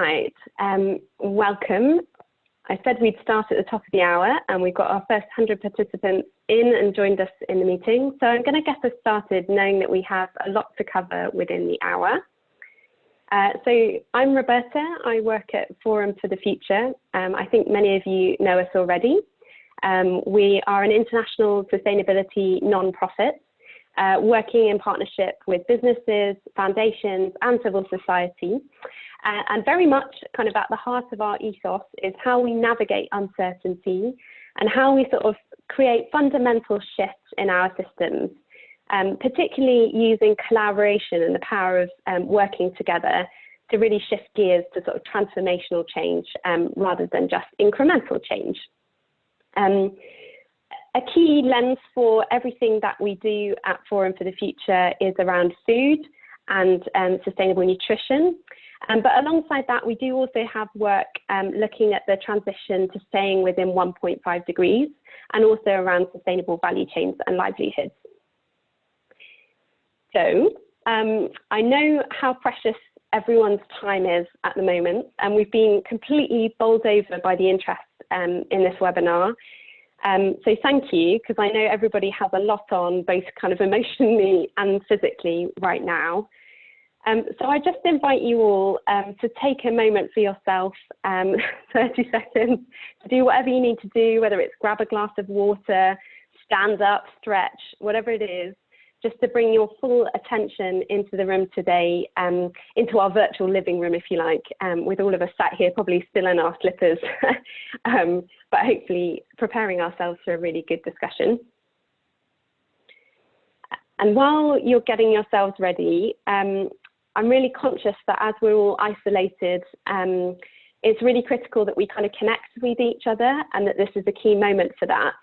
Right, welcome. I said we'd start at the top of the hour, and we've got our first 100 participants in and joined us in the meeting. So I'm going to get us started knowing that we have a lot to cover within the hour. So I'm Roberta. I work at Forum for the Future. I think many of you know us already. We are an international sustainability non-profit working in partnership with businesses, foundations, and civil society. And very much kind of at the heart of our ethos is how we navigate uncertainty and how we sort of create fundamental shifts in our systems, particularly using collaboration and the power of working together to really shift gears to sort of transformational change rather than just incremental change. A key lens for everything that we do at Forum for the Future is around food and sustainable nutrition. But alongside that, we do also have work looking at the transition to staying within 1.5 degrees and also around sustainable value chains and livelihoods. So I know how precious everyone's time is at the moment, and we've been completely bowled over by the interest in this webinar. So thank you, because I know everybody has a lot on, both kind of emotionally and physically right now. So I just invite you all to take a moment for yourself, 30 seconds, to do whatever you need to do, whether it's grab a glass of water, stand up, stretch, whatever it is, just to bring your full attention into the room today, into our virtual living room, if you like, with all of us sat here probably still in our slippers, but hopefully preparing ourselves for a really good discussion. And while you're getting yourselves ready, I'm really conscious that as we're all isolated, it's really critical that we kind of connect with each other, and that this is a key moment for that.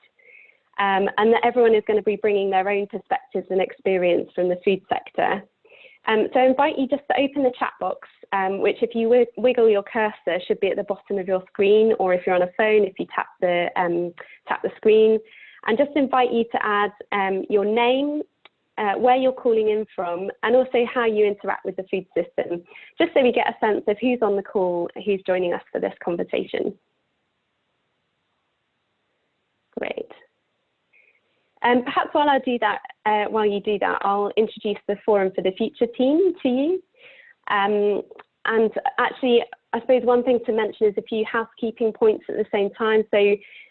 And that everyone is going to be bringing their own perspectives and experience from the food sector. So I invite you just to open the chat box, which if you wiggle your cursor should be at the bottom of your screen, or if you're on a phone, if you tap the screen, and just invite you to add your name, where you're calling in from, and also how you interact with the food system, just so we get a sense of who's on the call, who's joining us for this conversation. Great. Perhaps while you do that, I'll introduce the Forum for the Future team to you. And actually, I suppose one thing to mention is a few housekeeping points at the same time. So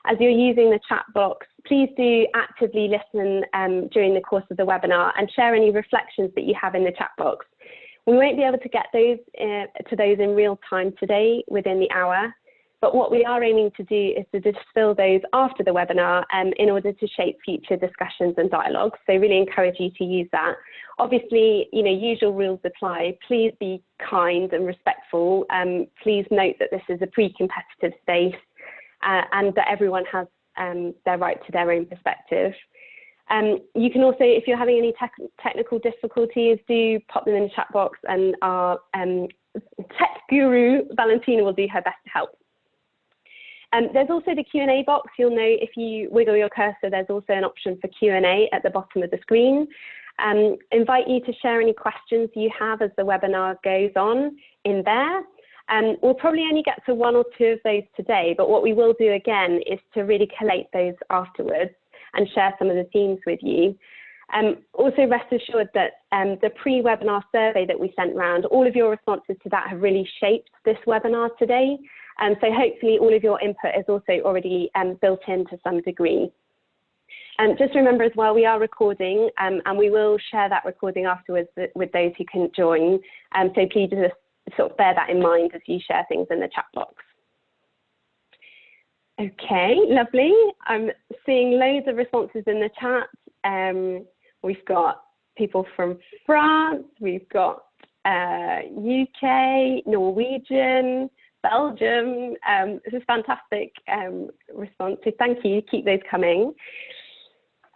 as you're using the chat box, please do actively listen during the course of the webinar and share any reflections that you have in the chat box. We won't be able to get those to those in real time today within the hour, but what we are aiming to do is to distill those after the webinar in order to shape future discussions and dialogues. So really encourage you to use that. Obviously, usual rules apply. Please be kind and respectful. Please note that this is a pre-competitive space and that everyone has their right to their own perspective. You can also, if you're having any technical difficulties, do pop them in the chat box, and our tech guru, Valentina, will do her best to help. There's also the Q&A box. You'll know if you wiggle your cursor, there's also an option for Q&A at the bottom of the screen. Invite you to share any questions you have as the webinar goes on in there. We'll probably only get to one or two of those today, but what we will do again is to really collate those afterwards and share some of the themes with you. Also rest assured that the pre-webinar survey that we sent around, all of your responses to that have really shaped this webinar today. So hopefully all of your input is also already built in to some degree. Just remember as well, we are recording and we will share that recording afterwards with those who can join. So please just sort of bear that in mind as you share things in the chat box. Okay, lovely. I'm seeing loads of responses in the chat. We've got people from France, we've got UK, Norwegian, Belgium. This is fantastic response, so thank you, keep those coming.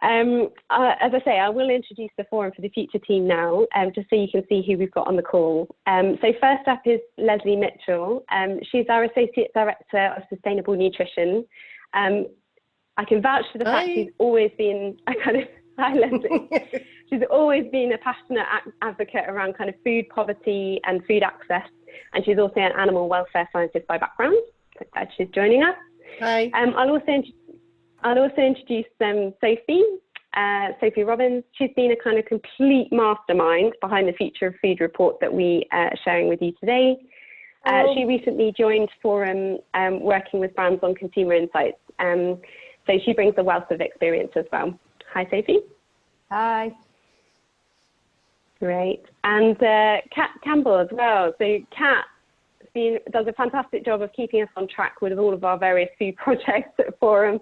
As I say, I will introduce the Forum for the Future team now, just so you can see who we've got on the call. So first up is Leslie Mitchell. She's our Associate Director of Sustainable Nutrition. I can vouch for the fact she's always been, Hi, Leslie. She's always been a passionate advocate around kind of food poverty and food access, and she's also an animal welfare scientist by background. So glad she's joining us. Hi. I'll also introduce Sophie. Sophie Robbins. She's been a kind of complete mastermind behind the Future of Food report that we are sharing with you today. She recently joined Forum working with brands on consumer insights. So she brings a wealth of experience as well. Hi, Sophie. Hi. Great. And Kat Campbell as well. So Kat does a fantastic job of keeping us on track with all of our various food projects at Forum.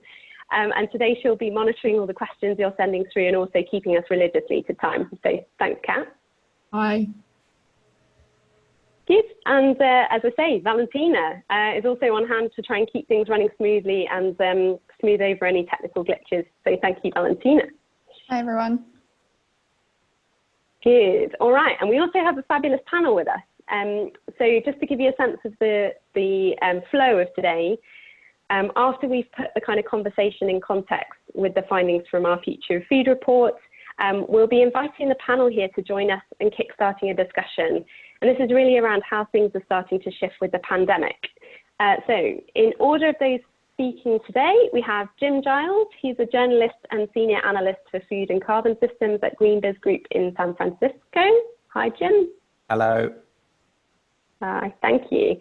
And today she'll be monitoring all the questions you're sending through and also keeping us religiously to time. So thanks, Kat. Hi. Good. And as I say, Valentina is also on hand to try and keep things running smoothly and smooth over any technical glitches. So thank you, Valentina. Hi, everyone. Good. All right. And we also have a fabulous panel with us. So just to give you a sense of the flow of today, after we've put the kind of conversation in context with the findings from our Future of Food report, we'll be inviting the panel here to join us and kickstarting a discussion. And this is really around how things are starting to shift with the pandemic. So in order of those speaking today, we have Jim Giles. He's a journalist and senior analyst for food and carbon systems at GreenBiz Group in San Francisco. Hi, Jim. Hello. Hi, thank you.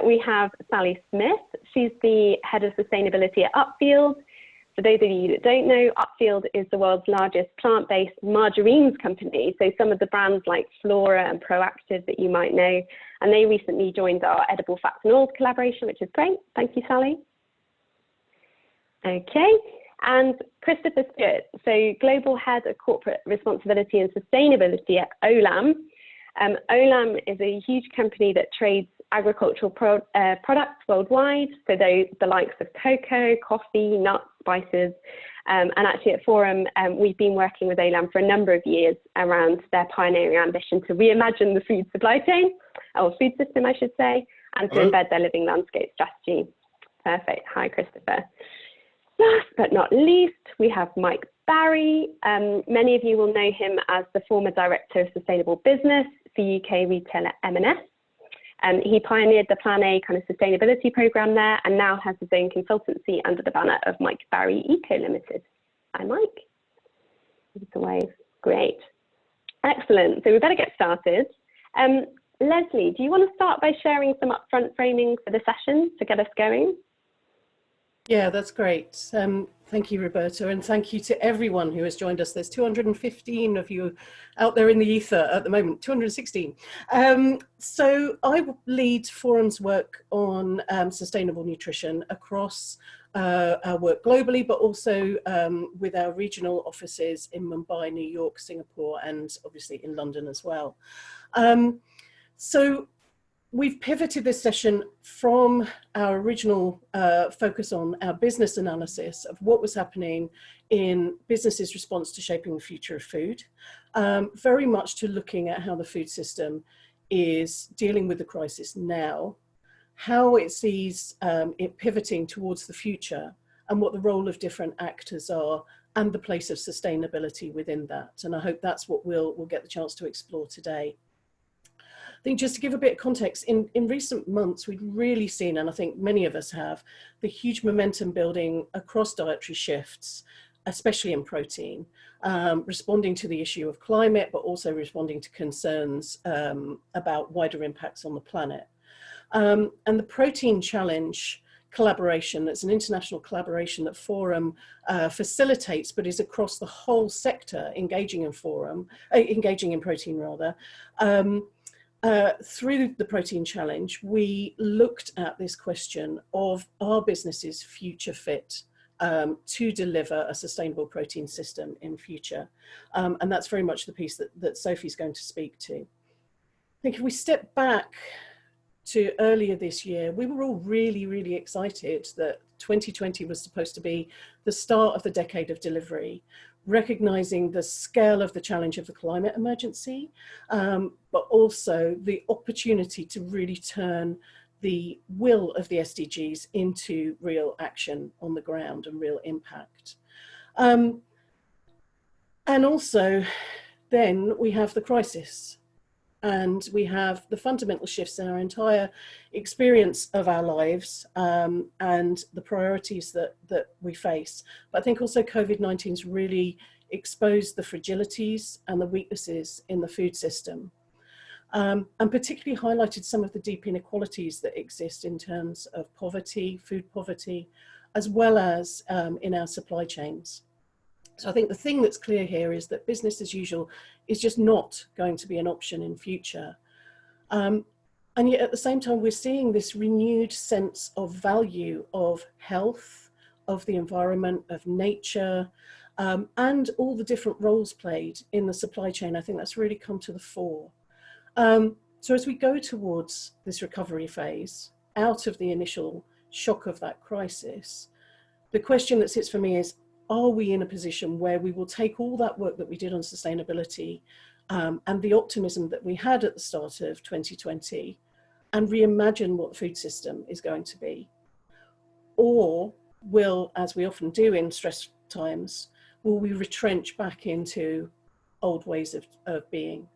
We have Sally Smith. She's the head of sustainability at Upfield. For those of you that don't know, Upfield is the world's largest plant-based margarines company. So some of the brands like Flora and Proactive that you might know, and they recently joined our edible fats and oils collaboration, which is great. Thank you, Sally. Okay, and Christopher Stewart, so Global Head of Corporate Responsibility and Sustainability at Olam. Olam is a huge company that trades agricultural products worldwide, so the likes of cocoa, coffee, nuts, spices, and actually at Forum, we've been working with Olam for a number of years around their pioneering ambition to reimagine the food supply chain, or food system, I should say, and to embed their living landscape strategy. Perfect. Hi, Christopher. Last but not least, we have Mike Barry. Many of you will know him as the former Director of Sustainable Business for UK retailer M&S. He pioneered the Plan A kind of sustainability program there and now has his own consultancy under the banner of Mike Barry Eco Limited. Hi, Mike. Give us a wave. Great. Excellent. So we better get started. Leslie, do you want to start by sharing some upfront framing for the session to get us going? Yeah, that's great. Thank you, Roberta, and thank you to everyone who has joined us. There's 215 of you out there in the ether at the moment, 216. So I lead Forum's work on sustainable nutrition across our work globally, but also with our regional offices in Mumbai, New York, Singapore, and obviously in London as well. So we've pivoted this session from our original focus on our business analysis of what was happening in businesses' response to shaping the future of food, very much to looking at how the food system is dealing with the crisis now, how it sees it pivoting towards the future, and what the role of different actors are, and the place of sustainability within that. And I hope that's what we'll get the chance to explore today. I think just to give a bit of context, in recent months, we've really seen, and I think many of us have, the huge momentum building across dietary shifts, especially in protein, responding to the issue of climate, but also responding to concerns about wider impacts on the planet. And the Protein Challenge collaboration, that's an international collaboration that Forum facilitates, but is across the whole sector engaging in protein rather. Through the Protein Challenge, we looked at this question of are businesses future fit to deliver a sustainable protein system in future? And that's very much the piece that Sophie's going to speak to. I think if we step back to earlier this year, we were all really excited that 2020 was supposed to be the start of the decade of delivery, recognizing the scale of the challenge of the climate emergency, but also the opportunity to really turn the will of the SDGs into real action on the ground and real impact. And also, then we have the crisis, and we have the fundamental shifts in our entire experience of our lives, and the priorities that we face. But I think also COVID-19's really exposed the fragilities and the weaknesses in the food system, and particularly highlighted some of the deep inequalities that exist in terms of poverty, food poverty, as well as in our supply chains. So I think the thing that's clear here is that business as usual is just not going to be an option in future. And yet at the same time, we're seeing this renewed sense of value of health, of the environment, of nature, and all the different roles played in the supply chain. I think that's really come to the fore. So as we go towards this recovery phase, out of the initial shock of that crisis, the question that sits for me is, are we in a position where we will take all that work that we did on sustainability and the optimism that we had at the start of 2020 and reimagine what the food system is going to be? Or will, as we often do in stress times, will we retrench back into old ways of being?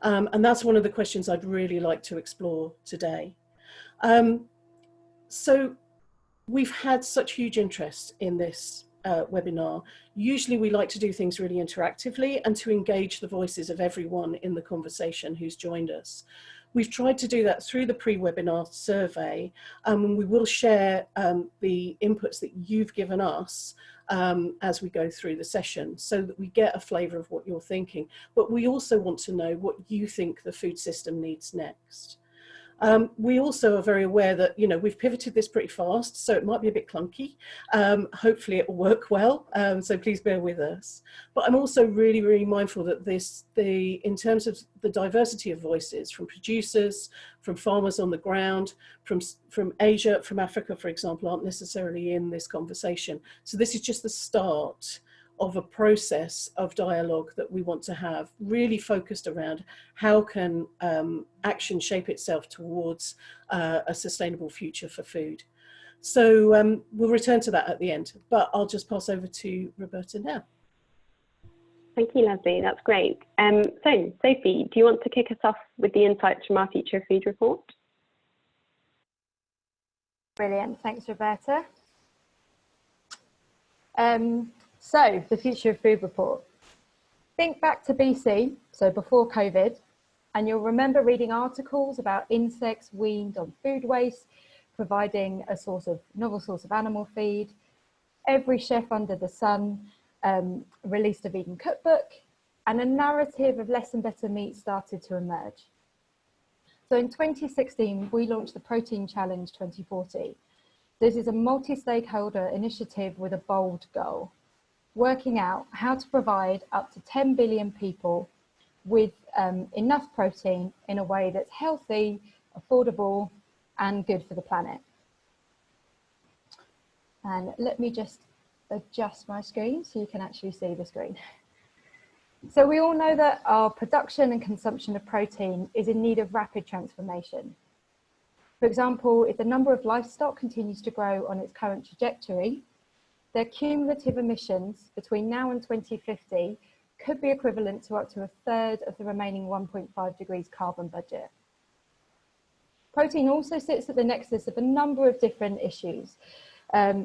And that's one of the questions I'd really like to explore today. So we've had such huge interest in this webinar. Usually we like to do things really interactively and to engage the voices of everyone in the conversation who's joined us. We've tried to do that through the pre-webinar survey, and we will share the inputs that you've given us as we go through the session so that we get a flavour of what you're thinking. But we also want to know what you think the food system needs next. We also are very aware that, you know, we've pivoted this pretty fast, so it might be a bit clunky. Hopefully it will work well, so please bear with us. But I'm also really, really mindful that in terms of the diversity of voices, from producers, from farmers on the ground, from Asia, from Africa, for example, aren't necessarily in this conversation. So this is just the start of a process of dialogue that we want to have, really focused around how can action shape itself towards a sustainable future for food. So we'll return to that at the end, but I'll just pass over to Roberta now. Thank you, Leslie. That's great. So, Sophie, do you want to kick us off with the insights from our Future of Food report? Brilliant. Thanks, Roberta. So, the Future of Food report. Think back to BC, so before COVID, and you'll remember reading articles about insects weaned on food waste, providing a novel source of animal feed. Every chef under the sun released a vegan cookbook, and a narrative of less and better meat started to emerge. So in 2016, we launched the Protein Challenge 2040. This is a multi-stakeholder initiative with a bold goal: working out how to provide up to 10 billion people with enough protein in a way that's healthy, affordable, and good for the planet. And let me just adjust my screen so you can actually see the screen. So we all know that our production and consumption of protein is in need of rapid transformation. For example, if the number of livestock continues to grow on its current trajectory, their cumulative emissions between now and 2050 could be equivalent to up to a third of the remaining 1.5 degrees carbon budget. Protein also sits at the nexus of a number of different issues,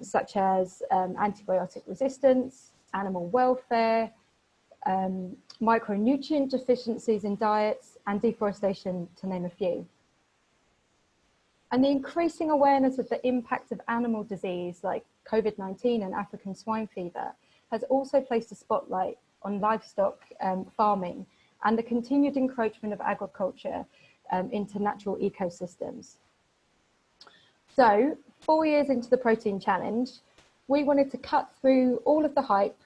such as antibiotic resistance, animal welfare, micronutrient deficiencies in diets, and deforestation, to name a few. And the increasing awareness of the impact of animal disease like COVID-19 and African swine fever has also placed a spotlight on livestock farming and the continued encroachment of agriculture into natural ecosystems. So 4 years into the Protein Challenge, we wanted to cut through all of the hype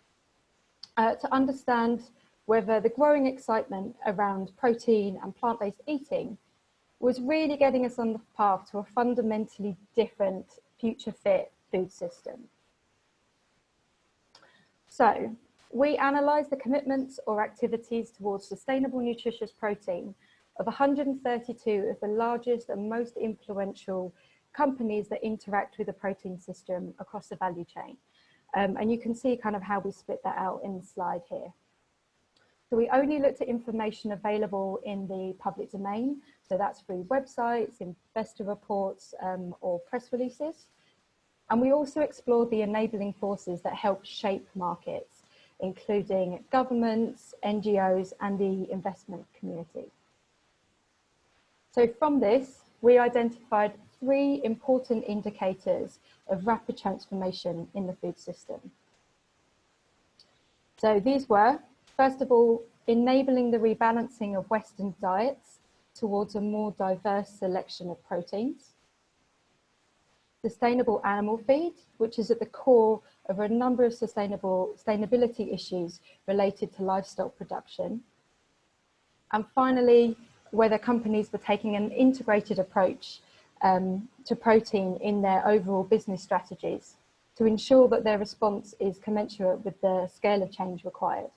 to understand whether the growing excitement around protein and plant-based eating was really getting us on the path to a fundamentally different future fit food system. So we analysed the commitments or activities towards sustainable nutritious protein of 132 of the largest and most influential companies that interact with the protein system across the value chain. And you can see kind of how we split that out in the slide here. So we only looked at information available in the public domain. So that's through websites, investor reports, or press releases. And we also explored the enabling forces that help shape markets, including governments, NGOs, and the investment community. So from this, we identified 3 important indicators of rapid transformation in the food system. So these were, first of all, enabling the rebalancing of Western diets towards a more diverse selection of proteins. Sustainable animal feed, which is at the core of a number of sustainability issues related to livestock production. And finally, whether companies were taking an integrated approach to protein in their overall business strategies to ensure that their response is commensurate with the scale of change required.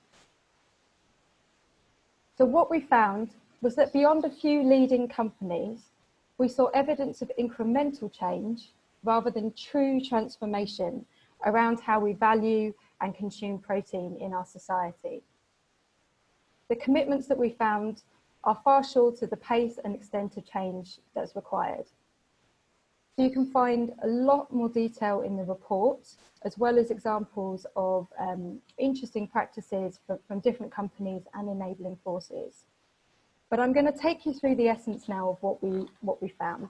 So what we found was that beyond a few leading companies, we saw evidence of incremental change rather than true transformation around how we value and consume protein in our society. The commitments that we found are far short of the pace and extent of change that's required. So you can find a lot more detail in the report, as well as examples of interesting practices from different companies and enabling forces. But I'm going to take you through the essence now of what we found.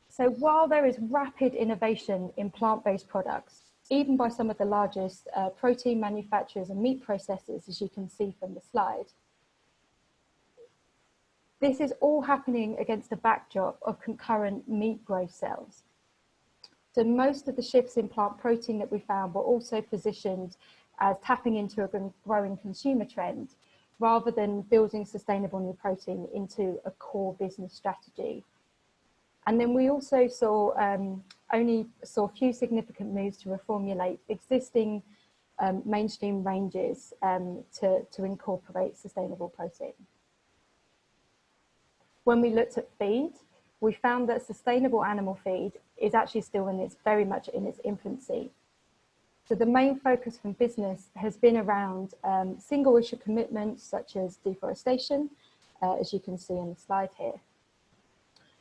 So while there is rapid innovation in plant-based products, even by some of the largest protein manufacturers and meat processors, as you can see from the slide, this is all happening against a backdrop of concurrent meat growth cells. So most of the shifts in plant protein that we found were also positioned as tapping into a growing consumer trend, rather than building sustainable new protein into a core business strategy. And then we also only saw a few significant moves to reformulate existing mainstream ranges to incorporate sustainable protein. When we looked at feed, we found that sustainable animal feed is actually still very much in its infancy. So the main focus from business has been around single issue commitments such as deforestation, as you can see on the slide here.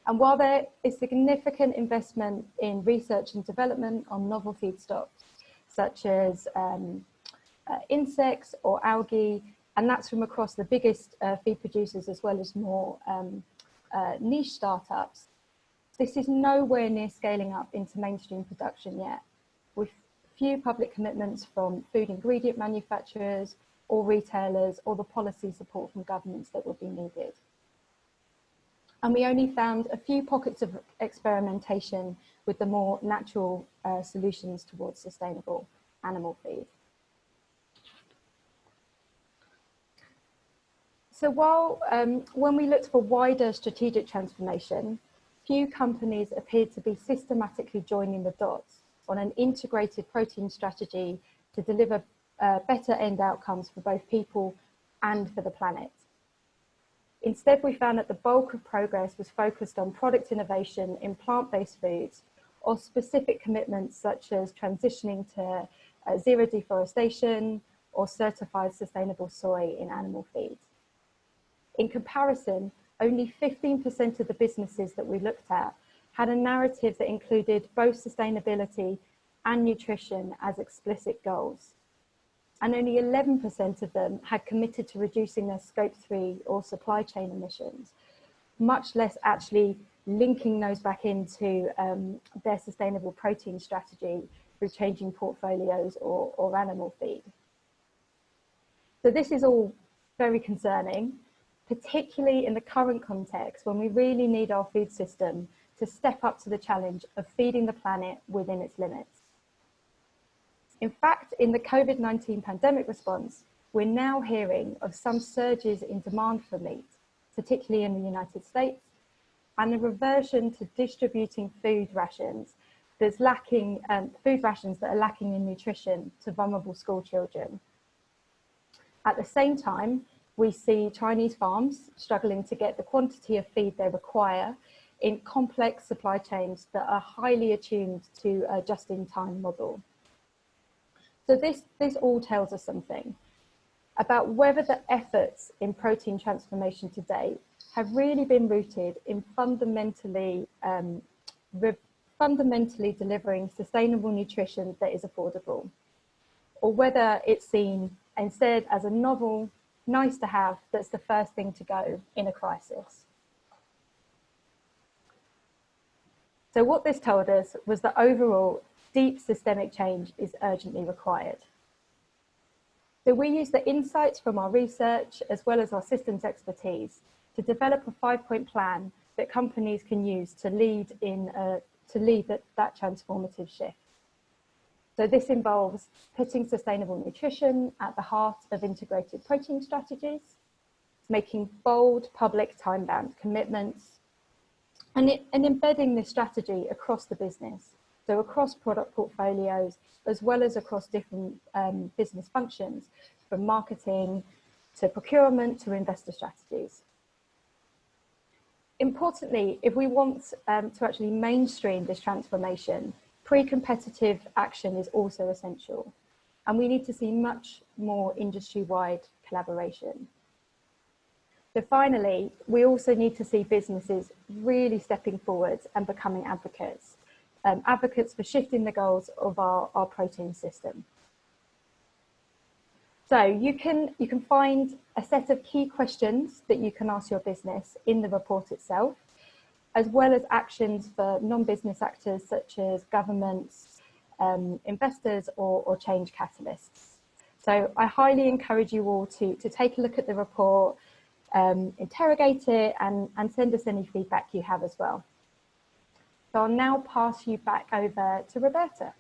And while there is significant investment in research and development on novel feedstocks, such as insects or algae, and that's from across the biggest feed producers as well as more niche startups, this is nowhere near scaling up into mainstream production yet, with few public commitments from food ingredient manufacturers or retailers, or the policy support from governments that would be needed. And we only found a few pockets of experimentation with the more natural solutions towards sustainable animal feed. So while when we looked for wider strategic transformation, few companies appeared to be systematically joining the dots on an integrated protein strategy to deliver better end outcomes for both people and for the planet. Instead, we found that the bulk of progress was focused on product innovation in plant-based foods, or specific commitments such as transitioning to zero deforestation or certified sustainable soy in animal feed. In comparison, only 15% of the businesses that we looked at had a narrative that included both sustainability and nutrition as explicit goals. And only 11% of them had committed to reducing their scope 3 or supply chain emissions, much less actually linking those back into their sustainable protein strategy through changing portfolios or animal feed. So this is all very concerning, particularly in the current context when we really need our food system to step up to the challenge of feeding the planet within its limits. In fact, in the COVID-19 pandemic response, we're now hearing of some surges in demand for meat, particularly in the United States, and a reversion to distributing food rations that are lacking in nutrition to vulnerable school children. At the same time, we see Chinese farms struggling to get the quantity of feed they require in complex supply chains that are highly attuned to a just-in-time model. So this all tells us something about whether the efforts in protein transformation to date have really been rooted in fundamentally delivering sustainable nutrition that is affordable, or whether it's seen instead as a novel, nice to have that's the first thing to go in a crisis. So what this told us was that overall, deep systemic change is urgently required. So we use the insights from our research as well as our systems expertise to develop a 5-point plan that companies can use to lead that transformative shift. So this involves putting sustainable nutrition at the heart of integrated protein strategies, making bold public time-bound commitments, and embedding this strategy across the business. So across product portfolios, as well as across different business functions, from marketing to procurement to investor strategies. Importantly, if we want to actually mainstream this transformation, pre-competitive action is also essential. And we need to see much more industry-wide collaboration. So finally, we also need to see businesses really stepping forward and becoming advocates. Advocates for shifting the goals of our protein system. So you can find a set of key questions that you can ask your business in the report itself, as well as actions for non-business actors such as governments, investors, or change catalysts. So I highly encourage you all to take a look at the report, interrogate it, and send us any feedback you have as well. So I'll now pass you back over to Roberta.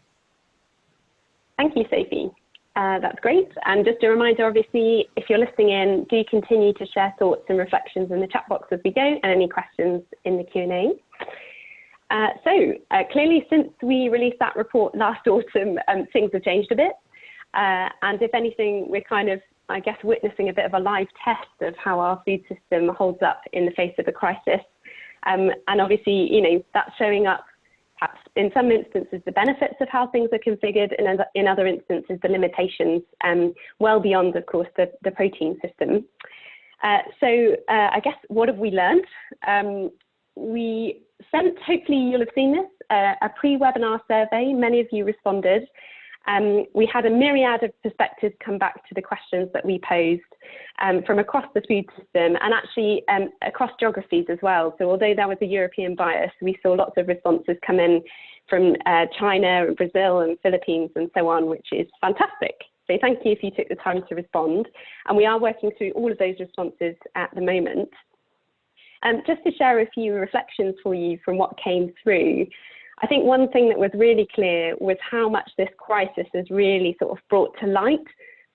Thank you, Sophie. That's great. And just a reminder, obviously, if you're listening in, do continue to share thoughts and reflections in the chat box as we go, and any questions in the Q&A. Clearly, since we released that report last autumn, things have changed a bit. And if anything, we're kind of, I guess, witnessing a bit of a live test of how our food system holds up in the face of a crisis. And obviously, you know, that's showing up perhaps in some instances the benefits of how things are configured, and in other instances the limitations, well beyond, of course, the protein system. I guess, what have we learned? We sent, hopefully you'll have seen this, a pre-webinar survey. Many of you responded. We had a myriad of perspectives come back to the questions that we posed from across the food system, and actually across geographies as well. So although there was a European bias, we saw lots of responses come in from China and Brazil and Philippines and so on, which is fantastic. So thank you if you took the time to respond. And we are working through all of those responses at the moment. Just to share a few reflections for you from what came through, I think one thing that was really clear was how much this crisis has really sort of brought to light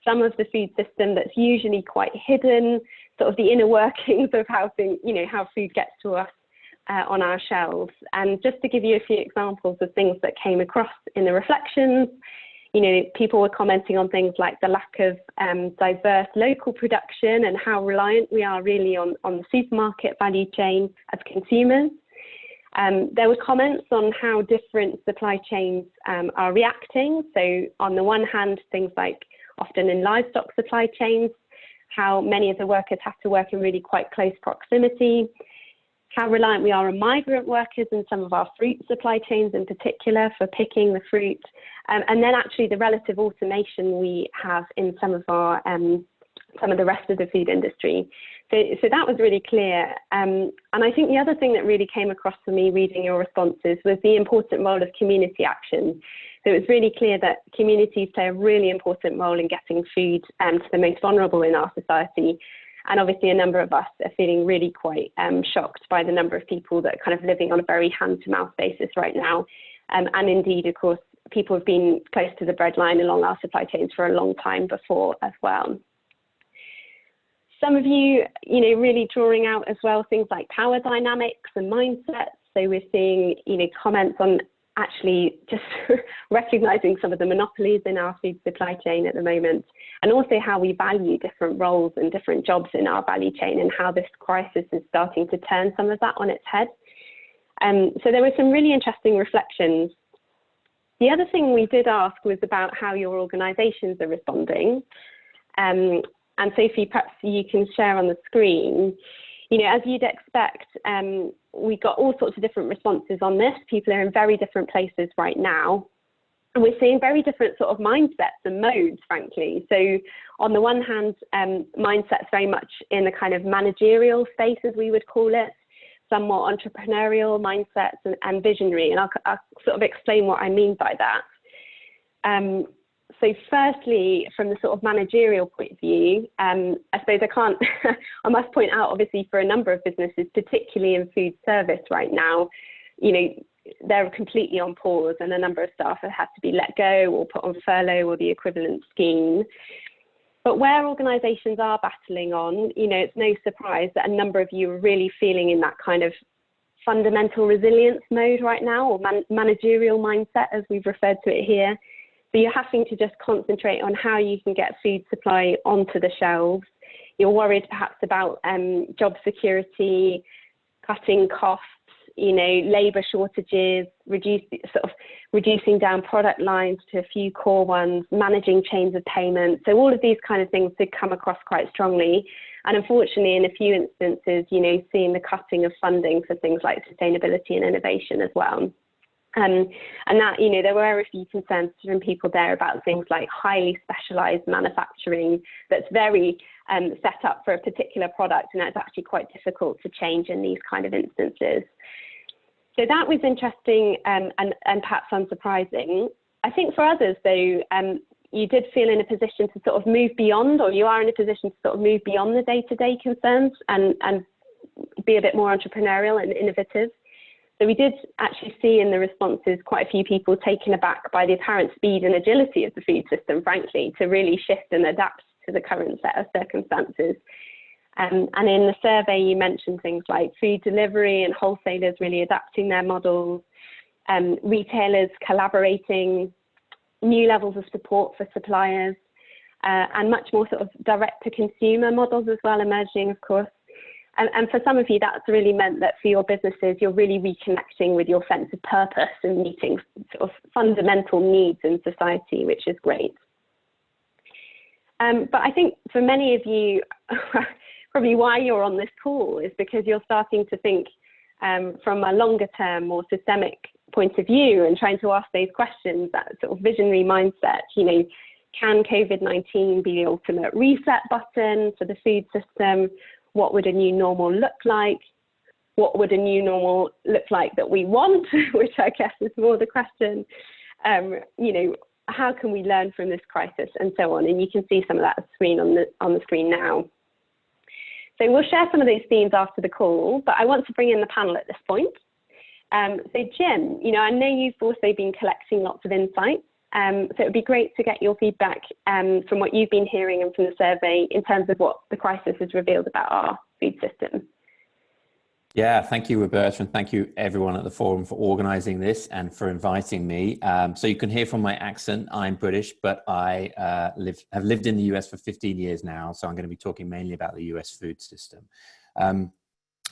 some of the food system that's usually quite hidden, sort of the inner workings of how things, you know, how food gets to us on our shelves. And just to give you a few examples of things that came across in the reflections, you know, people were commenting on things like the lack of diverse local production and how reliant we are really on the supermarket value chain as consumers. There were comments on how different supply chains are reacting. So on the one hand, things like often in livestock supply chains, how many of the workers have to work in really quite close proximity, how reliant we are on migrant workers in some of our fruit supply chains in particular for picking the fruit, and then actually the relative automation we have in some of the rest of the food industry. So that was really clear. And I think the other thing that really came across for me reading your responses was the important role of community action. So it was really clear that communities play a really important role in getting food to the most vulnerable in our society. And obviously a number of us are feeling really quite shocked by the number of people that are kind of living on a very hand-to-mouth basis right now. And indeed, of course, people have been close to the breadline along our supply chains for a long time before as well. Some of you, you know, really drawing out as well things like power dynamics and mindsets. So we're seeing, you know, comments on actually just recognizing some of the monopolies in our food supply chain at the moment, and also how we value different roles and different jobs in our value chain, and how this crisis is starting to turn some of that on its head. So there were some really interesting reflections. The other thing we did ask was about how your organisations are responding. And Sophie, perhaps you can share on the screen. You know, as you'd expect, we got all sorts of different responses on this. People are in very different places right now. And we're seeing very different sort of mindsets and modes, frankly. So on the one hand, mindsets very much in the kind of managerial space, as we would call it, some more entrepreneurial mindsets and visionary. And I'll sort of explain what I mean by that. So firstly, from the sort of managerial point of view, I suppose I must point out, obviously, for a number of businesses, particularly in food service right now, you know, they're completely on pause, and a number of staff have had to be let go or put on furlough or the equivalent scheme. But where organisations are battling on, you know, it's no surprise that a number of you are really feeling in that kind of fundamental resilience mode right now, or managerial mindset, as we've referred to it here. So you're having to just concentrate on how you can get food supply onto the shelves. You're worried perhaps about job security, cutting costs, you know, labour shortages, reducing down product lines to a few core ones, managing chains of payment. So all of these kind of things did come across quite strongly. And unfortunately, in a few instances, you know, seeing the cutting of funding for things like sustainability and innovation as well. And that, you know, there were a few concerns from people there about things like highly specialised manufacturing that's very set up for a particular product, and that's actually quite difficult to change in these kind of instances. So that was interesting and perhaps unsurprising. I think for others, though, you did feel in a position to sort of move beyond, or you are in a position to sort of move beyond the day-to-day concerns and be a bit more entrepreneurial and innovative. So we did actually see in the responses quite a few people taken aback by the apparent speed and agility of the food system, frankly, to really shift and adapt to the current set of circumstances. And in the survey, you mentioned things like food delivery and wholesalers really adapting their models, retailers collaborating, new levels of support for suppliers, and much more sort of direct-to-consumer models as well emerging, of course. And for some of you, that's really meant that for your businesses, you're really reconnecting with your sense of purpose and meeting sort of fundamental needs in society, which is great. But I think for many of you, probably why you're on this call is because you're starting to think from a longer term, more systemic point of view and trying to ask those questions, that sort of visionary mindset. You know, can COVID-19 be the ultimate reset button for the food system? What would a new normal look like? What would a new normal look like that we want, which I guess is more the question. You know, how can we learn from this crisis and so on? And you can see some of that on the screen now. So we'll share some of those themes after the call, but I want to bring in the panel at this point. So Jim, you know, I know you've also been collecting lots of insights. So it would be great to get your feedback from what you've been hearing and from the survey in terms of what the crisis has revealed about our food system. Yeah, thank you, Roberta, and thank you everyone at the forum for organising this and for inviting me. So you can hear from my accent, I'm British, but I have lived in the US for 15 years now, so I'm going to be talking mainly about the US food system. And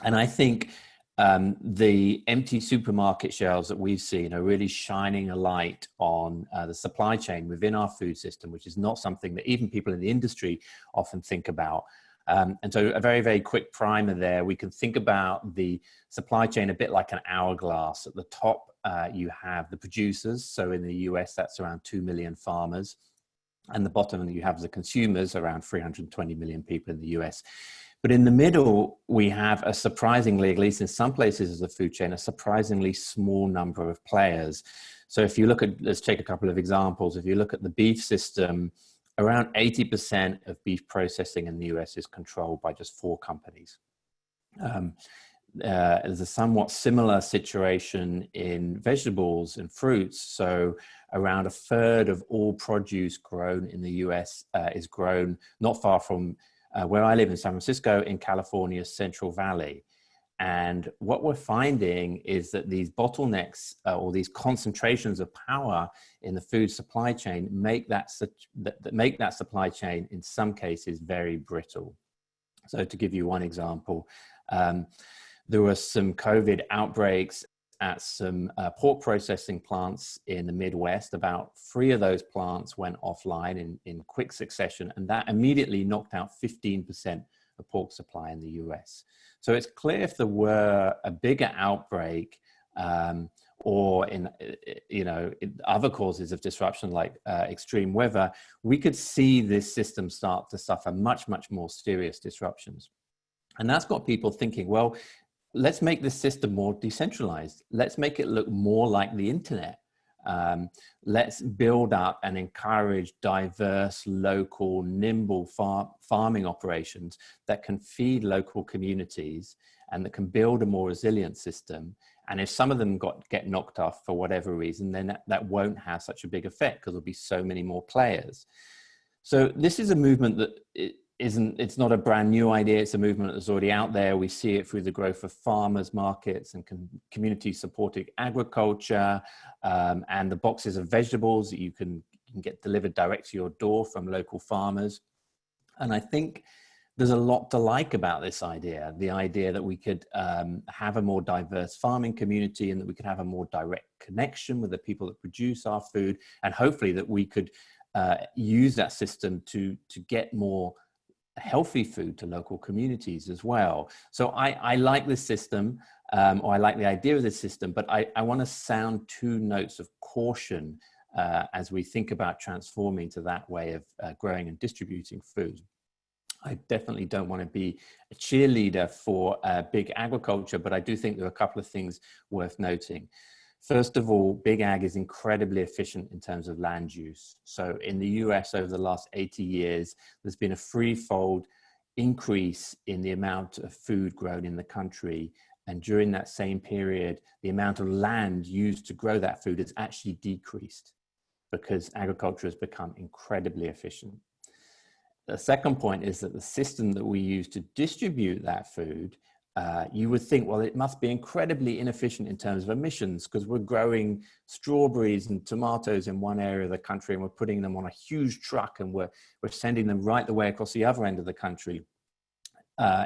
I think the empty supermarket shelves that we've seen are really shining a light on the supply chain within our food system, which is not something that even people in the industry often think about. And so a very, very quick primer there. We can think about the supply chain a bit like an hourglass. At the top, you have the producers. So in the US, that's around 2 million farmers. And the bottom, you have the consumers, around 320 million people in the US. But in the middle, we have a surprisingly, at least in some places of the food chain, a surprisingly small number of players. So if you look at, let's take a couple of examples. If you look at the beef system, around 80% of beef processing in the US is controlled by just 4 companies. There's a somewhat similar situation in vegetables and fruits. So around 1/3 of all produce grown in the US is grown not far from where I live in San Francisco, in California's Central Valley. And what we're finding is that these bottlenecks or these concentrations of power in the food supply chain make that supply chain in some cases very brittle. So to give you one example, there were some COVID outbreaks at some pork processing plants in the Midwest. About 3 of those plants went offline in quick succession, and that immediately knocked out 15% of pork supply in the US. So it's clear if there were a bigger outbreak or in other causes of disruption like extreme weather, we could see this system start to suffer much, much more serious disruptions. And that's got people thinking, well, let's make this system more decentralized. Let's make it look more like the internet. Let's build up and encourage diverse, local, nimble farming operations that can feed local communities and that can build a more resilient system. And if some of them get knocked off for whatever reason, then that won't have such a big effect because there'll be so many more players. So this is a movement that it's not a brand new idea. It's a movement that's already out there. We see it through the growth of farmers markets and community supported agriculture, and the boxes of vegetables that you can get delivered direct to your door from local farmers. And I think there's a lot to like about this idea, the idea that we could have a more diverse farming community and that we could have a more direct connection with the people that produce our food, and hopefully that we could use that system to get more healthy food to local communities as well. So I like this system, or I like the idea of this system, but I want to sound 2 notes of caution as we think about transforming to that way of growing and distributing food. I definitely don't want to be a cheerleader for big agriculture, but I do think there are a couple of things worth noting. First of all, big ag is incredibly efficient in terms of land use. So in the US over the last 80 years, there's been a threefold increase in the amount of food grown in the country. And during that same period, the amount of land used to grow that food has actually decreased because agriculture has become incredibly efficient. The second point is that the system that we use to distribute that food, you would think, well, it must be incredibly inefficient in terms of emissions because we're growing strawberries and tomatoes in one area of the country and we're putting them on a huge truck and we're sending them right the way across the other end of the country.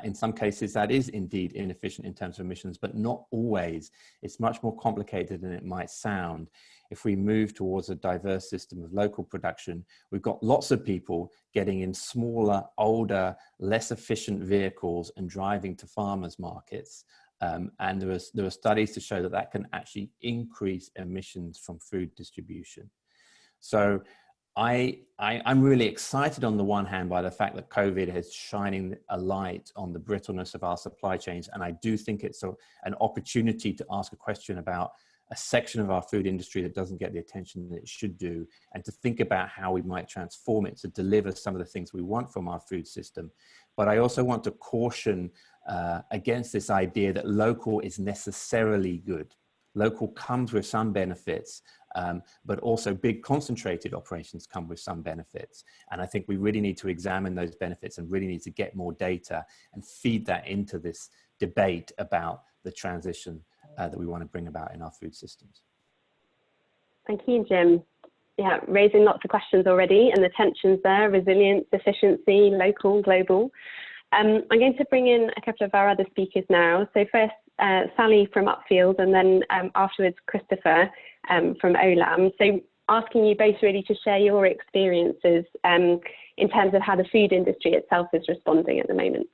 In some cases, that is indeed inefficient in terms of emissions, but not always. It's much more complicated than it might sound. If we move towards a diverse system of local production, we've got lots of people getting in smaller, older, less efficient vehicles and driving to farmers markets. And there are studies to show that that can actually increase emissions from food distribution. So I'm really excited on the one hand by the fact that COVID is shining a light on the brittleness of our supply chains. And I do think it's an opportunity to ask a question about a section of our food industry that doesn't get the attention that it should do, and to think about how we might transform it to deliver some of the things we want from our food system. But I also want to caution against this idea that local is necessarily good. Local comes with some benefits, but also big concentrated operations come with some benefits. And I think we really need to examine those benefits and really need to get more data and feed that into this debate about the transition that we want to bring about in our food systems. Thank you, Jim. Yeah, raising lots of questions already, and the tensions there: resilience, efficiency, local, global. I'm going to bring in a couple of our other speakers now. So first, Sally from Upfield, and then afterwards, Christopher from Olam. So asking you both really to share your experiences in terms of how the food industry itself is responding at the moment.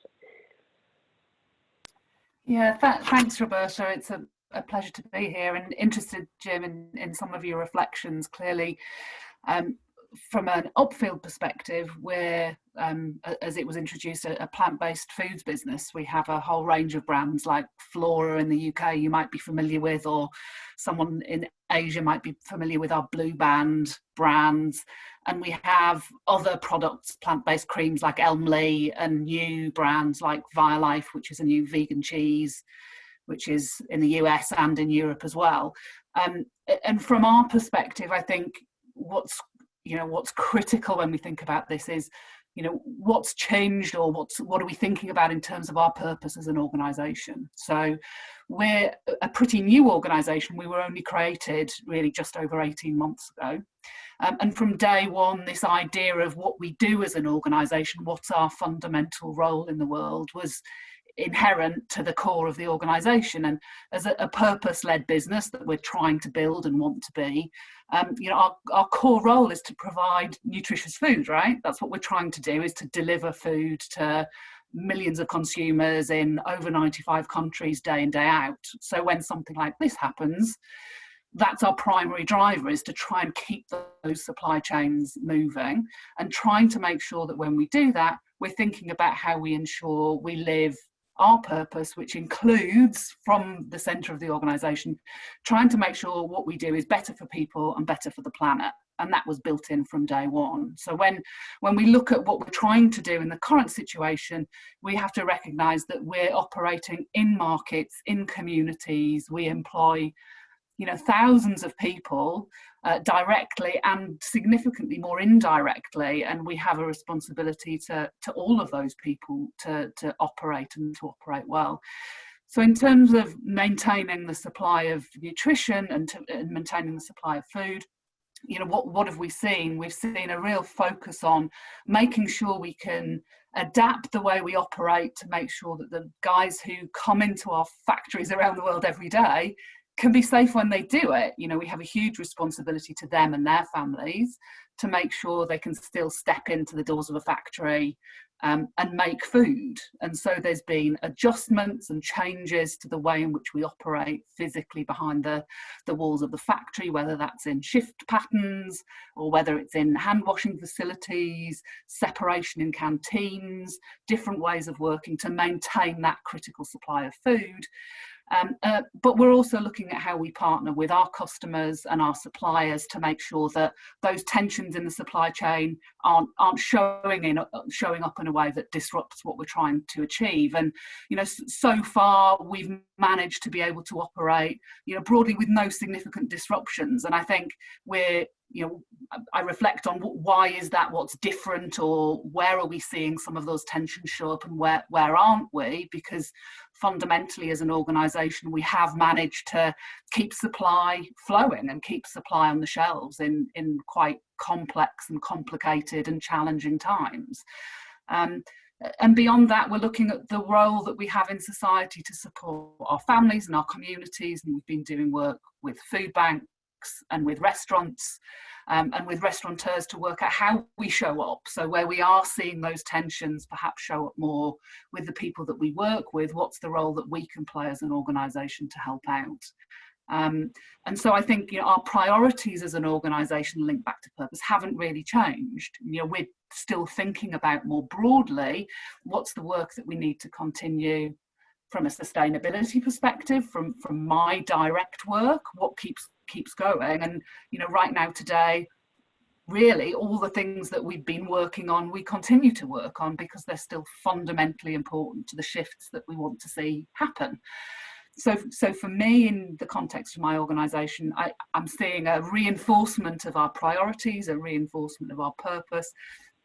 Yeah, thanks, Roberta. It's a pleasure to be here, and interested, Jim, in some of your reflections. Clearly, from an Upfield perspective, we're, as it was introduced, a plant-based foods business. We have a whole range of brands like Flora in the UK you might be familiar with, or someone in Asia might be familiar with our Blue Band brands. And we have other products, plant-based creams like Elmley, and new brands like Violife, which is a new vegan cheese, which is in the US and in Europe as well. And from our perspective, I think what's critical when we think about this is, what's changed, or what are we thinking about in terms of our purpose as an organisation. So we're a pretty new organisation. We were only created really just over 18 months ago. And from day one, this idea of what we do as an organisation, what's our fundamental role in the world, was inherent to the core of the organisation. And as a purpose-led business that we're trying to build and want to be, our core role is to provide nutritious food, right? That's what we're trying to do, is to deliver food to millions of consumers in over 95 countries day in, day out. So when something like this happens, that's our primary driver, is to try and keep those supply chains moving, and trying to make sure that when we do that, we're thinking about how we ensure we live our purpose, which includes, from the centre of the organisation, trying to make sure what we do is better for people and better for the planet. And that was built in from day one. So when we look at what we're trying to do in the current situation, we have to recognise that we're operating in markets, in communities. We employ thousands of people directly and significantly more indirectly, and we have a responsibility to all of those people to operate and to operate well. So in terms of maintaining the supply of nutrition and maintaining the supply of food, what have we seen? We've seen a real focus on making sure we can adapt the way we operate to make sure that the guys who come into our factories around the world every day can be safe when they do it. We have a huge responsibility to them and their families to make sure they can still step into the doors of a factory and make food. And so there's been adjustments and changes to the way in which we operate physically behind the walls of the factory, whether that's in shift patterns or whether it's in hand washing facilities, separation in canteens, different ways of working to maintain that critical supply of food. But we're also looking at how we partner with our customers and our suppliers to make sure that those tensions in the supply chain aren't showing up in a way that disrupts what we're trying to achieve. And so far we've managed to be able to operate broadly with no significant disruptions. And I think I reflect on why is that, what's different, or where are we seeing some of those tensions show up and where aren't we? Because fundamentally as an organisation we have managed to keep supply flowing and keep supply on the shelves in quite complex and complicated and challenging times. And beyond that, we're looking at the role that we have in society to support our families and our communities, and we've been doing work with food banks and with restaurants and with restaurateurs to work out how we show up. So where we are seeing those tensions perhaps show up more with the people that we work with, what's the role that we can play as an organisation to help out? And so I think our priorities as an organisation linked back to purpose haven't really changed. We're still thinking about more broadly what's the work that we need to continue from a sustainability perspective, from my direct work, what keeps going. And right now today, really all the things that we've been working on, we continue to work on because they're still fundamentally important to the shifts that we want to see happen. So for me, in the context of my organisation, I'm seeing a reinforcement of our priorities, a reinforcement of our purpose,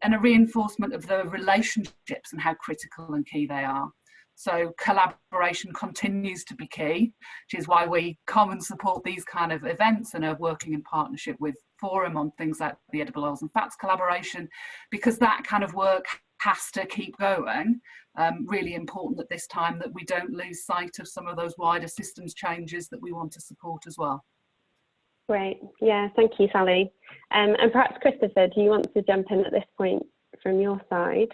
and a reinforcement of the relationships and how critical and key they are. So collaboration continues to be key, which is why we come and support these kind of events and are working in partnership with Forum on things like the edible oils and fats collaboration, because that kind of work has to keep going. Really important at this time that we don't lose sight of some of those wider systems changes that we want to support as well. Great, yeah, thank you, Sally. And perhaps Christopher, do you want to jump in at this point from your side?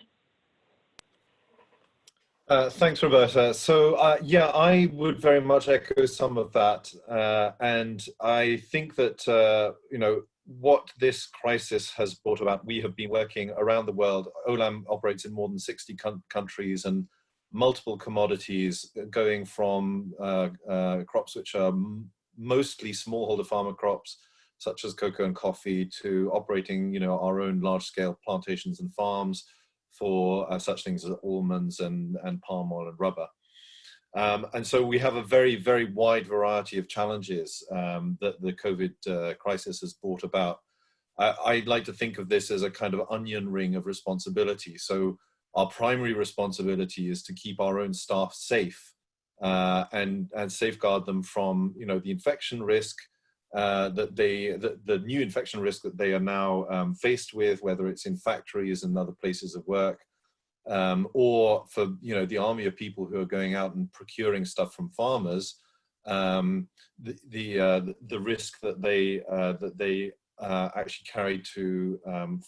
Thanks, Roberta. So yeah, I would very much echo some of that, and I think that what this crisis has brought about. We have been working around the world. Olam operates in more than 60 countries and multiple commodities, going from crops which are mostly smallholder farmer crops, such as cocoa and coffee, to operating our own large-scale plantations and farms for such things as almonds and palm oil and rubber. And so we have a very, very wide variety of challenges that the COVID crisis has brought about. I'd like to think of this as a kind of onion ring of responsibility. So our primary responsibility is to keep our own staff safe and safeguard them from the infection risk the new infection risk that they are now faced with, whether it's in factories and other places of work. or for the army of people who are going out and procuring stuff from farmers, the risk that they actually carry to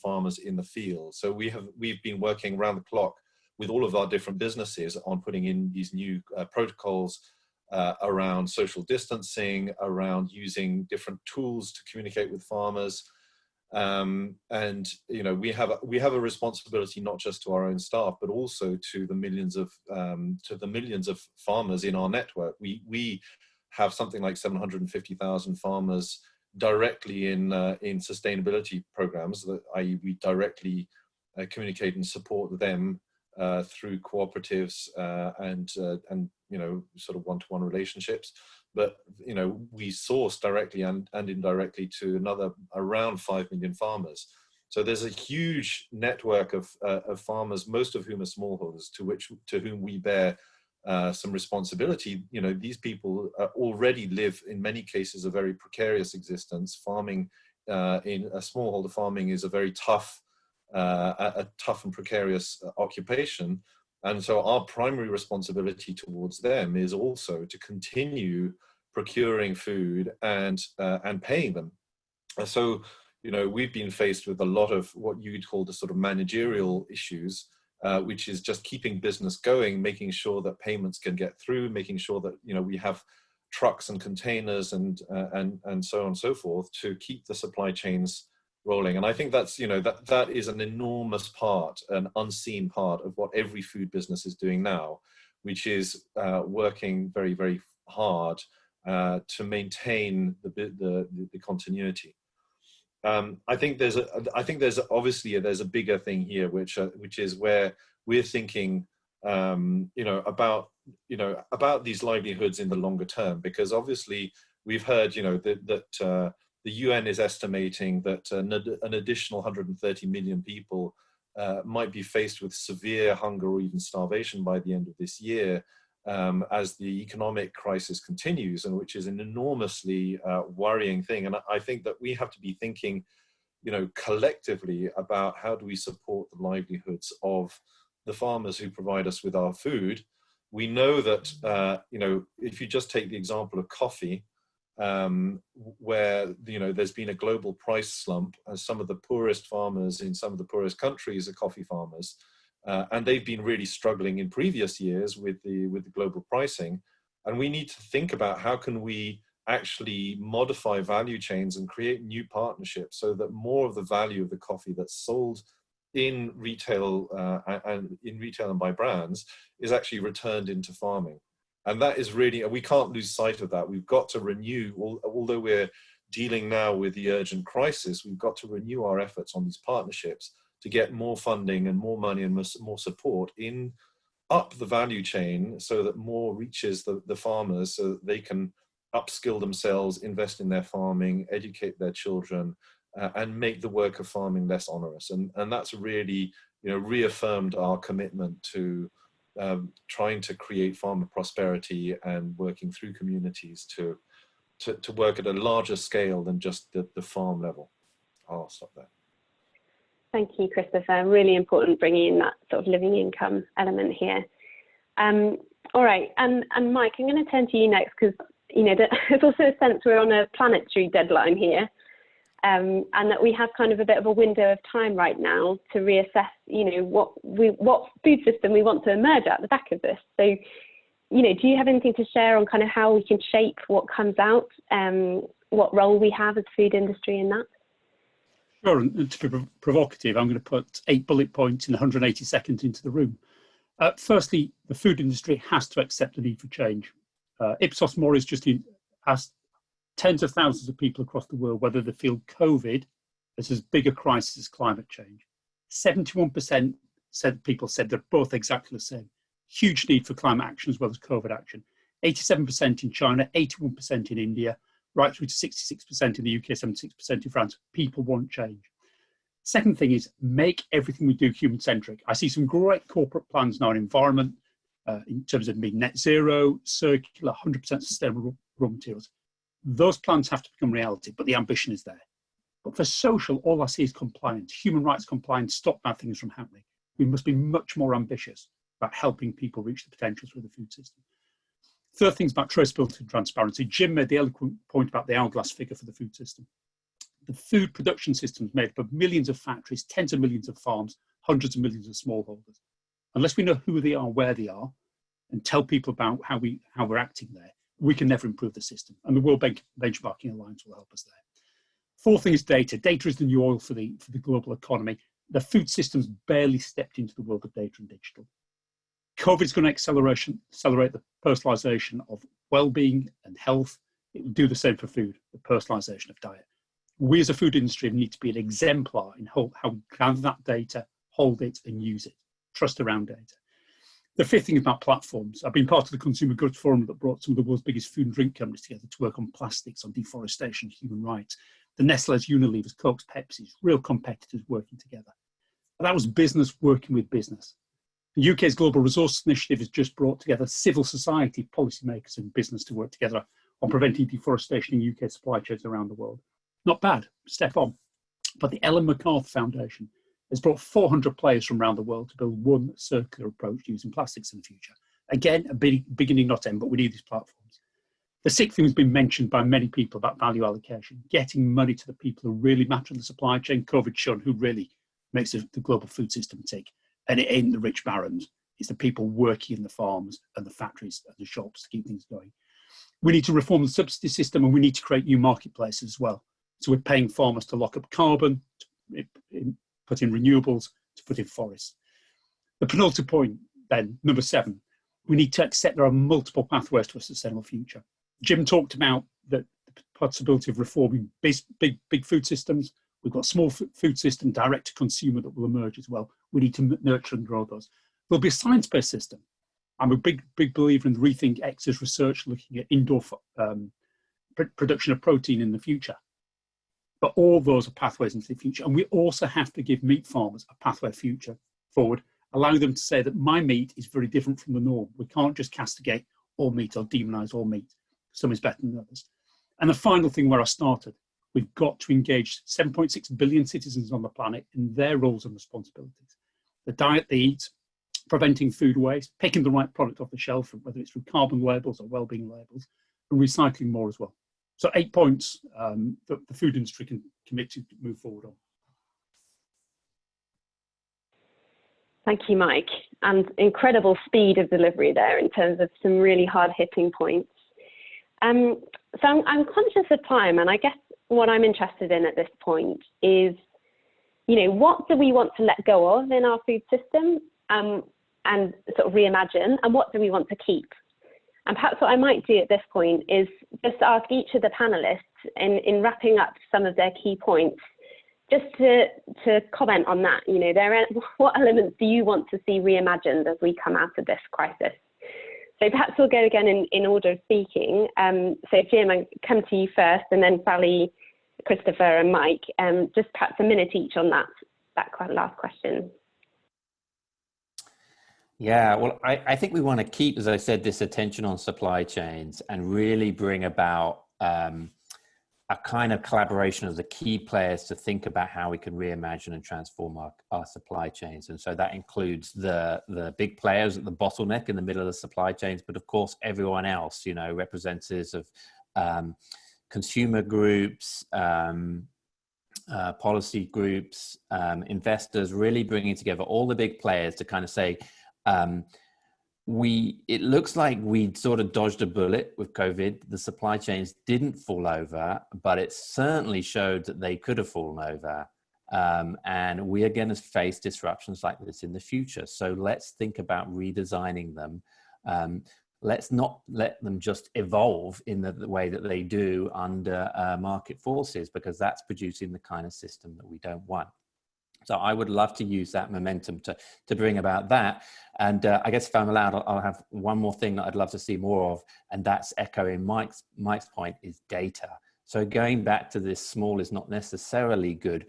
farmers in the field. So we've been working around the clock with all of our different businesses on putting in these new protocols around social distancing, around using different tools to communicate with farmers. And we have a responsibility not just to our own staff, but also to the millions of farmers in our network. We have something like 750,000 farmers directly in sustainability programs, i.e., we directly communicate and support them through cooperatives and sort of one-to-one relationships. But we source directly and indirectly to another around 5 million farmers. So there's a huge network of farmers, most of whom are smallholders, to whom we bear some responsibility. These people already live, in many cases, a very precarious existence. Farming in a smallholder farming is a very tough and precarious occupation. And so our primary responsibility towards them is also to continue procuring food and paying them. So, we've been faced with a lot of what you'd call the sort of managerial issues, which is just keeping business going, making sure that payments can get through, making sure that, we have trucks and containers and so on and so forth to keep the supply chains rolling. And I think that's, that is an enormous part, an unseen part of what every food business is doing now, which is working very, very hard to maintain the continuity. I think there's obviously a bigger thing here, which is where we're thinking, about these livelihoods in the longer term, because obviously we've heard, that the UN is estimating that an additional 130 million people might be faced with severe hunger or even starvation by the end of this year, as the economic crisis continues, and which is an enormously worrying thing. And I think that we have to be thinking, collectively about how do we support the livelihoods of the farmers who provide us with our food. We know that, if you just take the example of coffee, where there's been a global price slump, as some of the poorest farmers in some of the poorest countries are coffee farmers, and they've been really struggling in previous years with the global pricing. And we need to think about how can we actually modify value chains and create new partnerships so that more of the value of the coffee that's sold in retail and by brands is actually returned into farming. And that is really, we can't lose sight of that. We've got to renew, although we're dealing now with the urgent crisis, we've got to renew our efforts on these partnerships to get more funding and more money and more support up the value chain, so that more reaches the farmers, so that they can upskill themselves, invest in their farming, educate their children, and make the work of farming less onerous. And that's really, reaffirmed our commitment to trying to create farmer prosperity and working through communities to work at a larger scale than just the farm level. I'll stop there. Thank you, Christopher. Really important bringing in that sort of living income element here. All right, and Mike, I'm going to turn to you next, because there's also a sense we're on a planetary deadline here, and that we have kind of a bit of a window of time right now to reassess, what food system we want to emerge at the back of this. So, do you have anything to share on kind of how we can shape what comes out, what role we have as food industry in that? Sure, and to be provocative, I'm going to put 8 bullet points in 180 seconds into the room. Firstly, the food industry has to accept the need for change. Ipsos Mori just asked tens of thousands of people across the world whether they feel COVID is as big a crisis as climate change. 71% people said they're both exactly the same. Huge need for climate action as well as COVID action. 87% in China, 81% in India, right through to 66% in the UK, 76% in France. People want change. Second thing is make everything we do human-centric. I see some great corporate plans now in environment, in terms of being net zero, circular, 100% sustainable raw materials. Those plans have to become reality, but the ambition is there. But for social, all I see is compliance, human rights compliance, stop bad things from happening. We must be much more ambitious about helping people reach the potentials with the food system. Third thing is about traceability and transparency. Jim made the eloquent point about the hourglass figure for the food system. The food production system is made up of millions of factories, tens of millions of farms, hundreds of millions of smallholders. Unless we know who they are, where they are, and tell people about how we're acting there, we can never improve the system. And the World Benchmarking Alliance will help us there. Fourth thing is data. Data is the new oil for the global economy. The food system's barely stepped into the world of data and digital. COVID is going to accelerate the personalisation of well-being and health. It will do the same for food, the personalisation of diet. We as a food industry need to be an exemplar in how we gather that data, hold it and use it. Trust around data. The fifth thing is about platforms. I've been part of the Consumer Goods Forum that brought some of the world's biggest food and drink companies together to work on plastics, on deforestation, human rights. The Nestle's, Unilever's, Coke's, Pepsi's, real competitors working together. But that was business working with business. The UK's Global Resources Initiative has just brought together civil society, policymakers and business to work together on preventing deforestation in UK supply chains around the world. Not bad, step on. But the Ellen MacArthur Foundation has brought 400 players from around the world to build one circular approach to using plastics in the future. Again, a beginning, not end, but we need these platforms. The sixth thing has been mentioned by many people about value allocation, getting money to the people who really matter in the supply chain. COVID shown who really makes the global food system tick. And it ain't the rich barons, it's the people working in the farms and the factories and the shops to keep things going. We need to reform the subsidy system and we need to create new marketplaces as well. So we're paying farmers to lock up carbon, to put in renewables, to put in forests. The penultimate point then, number 7, we need to accept there are multiple pathways to a sustainable future. Jim talked about the possibility of reforming big food systems. We've got a small food system, direct to consumer, that will emerge as well. We need to nurture and grow those. There'll be a science-based system. I'm a big believer in Rethink X's research looking at indoor production of protein in the future. But all those are pathways into the future. And we also have to give meat farmers a pathway forward, allowing them to say that my meat is very different from the norm. We can't just castigate all meat or demonize all meat. Some is better than others. And the final thing where I started, we've got to engage 7.6 billion citizens on the planet in their roles and responsibilities. The diet they eat, preventing food waste, picking the right product off the shelf, whether it's through carbon labels or well-being labels, and recycling more as well. So 8 points that the food industry can commit to move forward on. Thank you, Mike. And incredible speed of delivery there in terms of some really hard-hitting points. So I'm conscious of time, and I guess what I'm interested in at this point is, what do we want to let go of in our food system and sort of reimagine, and what do we want to keep? And perhaps what I might do at this point is just ask each of the panelists in wrapping up some of their key points, just to comment on that. What elements do you want to see reimagined as we come out of this crisis? So perhaps we'll go again in order of speaking. So Jim, I come to you first, and then Sally, Christopher and Mike, just perhaps a minute each on that last question. Yeah, well, I think we want to keep, as I said, this attention on supply chains and really bring about a kind of collaboration of the key players to think about how we can reimagine and transform our supply chains. And so that includes the big players at the bottleneck in the middle of the supply chains, but of course, everyone else, representatives of consumer groups, policy groups, investors, really bringing together all the big players to kind of say, it looks like we sort of dodged a bullet with COVID. The supply chains didn't fall over, but it certainly showed that they could have fallen over. And we are going to face disruptions like this in the future. So let's think about redesigning them. Let's not let them just evolve in the way that they do under market forces, because that's producing the kind of system that we don't want. So I would love to use that momentum to bring about that. And I guess if I'm allowed, I'll have one more thing that I'd love to see more of, and that's echoing Mike's point, is data. So going back to this small is not necessarily good.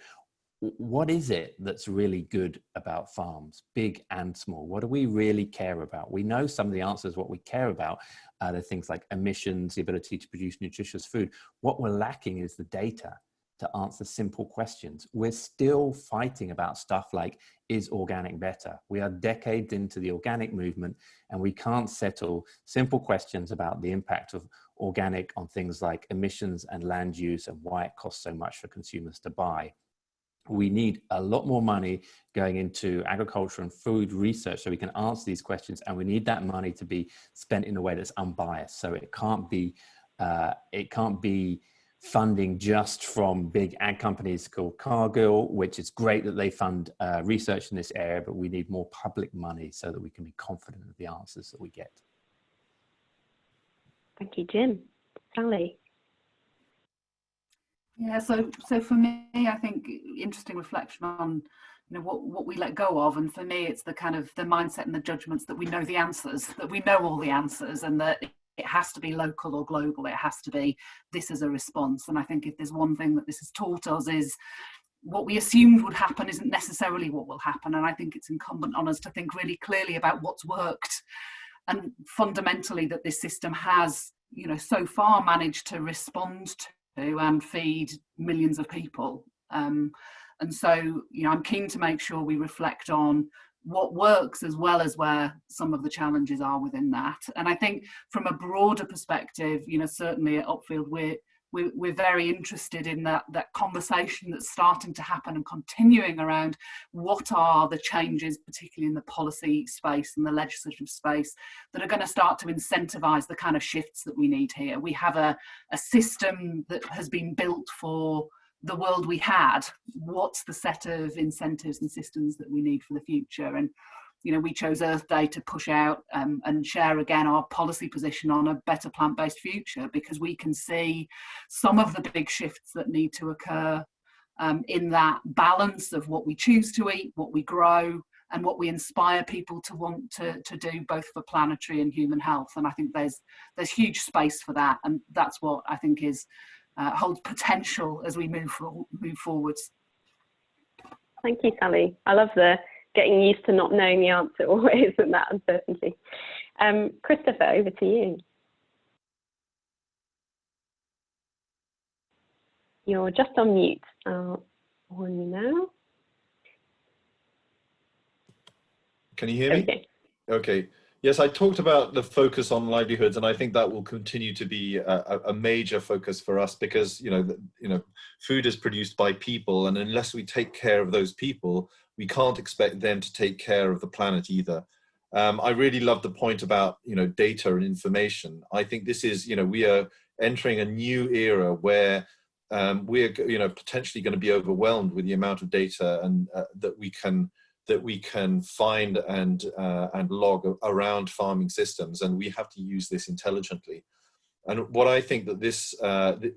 What is it that's really good about farms, big and small? What do we really care about? We know some of the answers. What we care about are things like emissions, the ability to produce nutritious food. What we're lacking is the data. to answer simple questions. We're still fighting about stuff like, is organic better? We are decades into the organic movement, and we can't settle simple questions about the impact of organic on things like emissions and land use and why it costs so much for consumers to buy. We need a lot more money going into agriculture and food research so we can answer these questions, and we need that money to be spent in a way that's unbiased. So it can't be funding just from big ag companies called Cargill, which is great that they fund research in this area, but we need more public money so that we can be confident of the answers that we get. Thank you, Jim. Sally? Yeah, so for me, I think interesting reflection on, you know, what we let go of, and for me, it's the kind of the mindset and the judgments that we know the answers, that we know all the answers, and that it has to be local or global. It has to be this as a response. And I think if there's one thing that this has taught us is what we assumed would happen isn't necessarily what will happen. And I think it's incumbent on us to think really clearly about what's worked, and fundamentally that this system has, you know, so far managed to respond to and feed millions of people. And so, you know, I'm keen to make sure we reflect on what works as well as where some of the challenges are within that. And I think from a broader perspective, you know, certainly at Upfield, we're very interested in that conversation that's starting to happen and continuing around what are the changes, particularly in the policy space and the legislative space, that are going to start to incentivize the kind of shifts that we need here. We have a system that has been built for the world we had. What's the set of incentives and systems that we need for the future? And you know, we chose Earth Day to push out and share again our policy position on a better plant-based future, because we can see some of the big shifts that need to occur in that balance of what we choose to eat, what we grow, and what we inspire people to want to do, both for planetary and human health. And I think there's huge space for that, and that's what I think is holds potential as we move forwards. Thank you, Sally. I love the getting used to not knowing the answer always and that uncertainty. Christopher, over to you. You're just on mute. On you now. Can you hear me? Okay. Okay. Yes, I talked about the focus on livelihoods, and I think that will continue to be a major focus for us, because you know food is produced by people, and unless we take care of those people, we can't expect them to take care of the planet either. I really love the point about data and information. I think this is we are entering a new era where we're potentially going to be overwhelmed with the amount of data and that we can find and log around farming systems, and we have to use this intelligently. And what I think that this,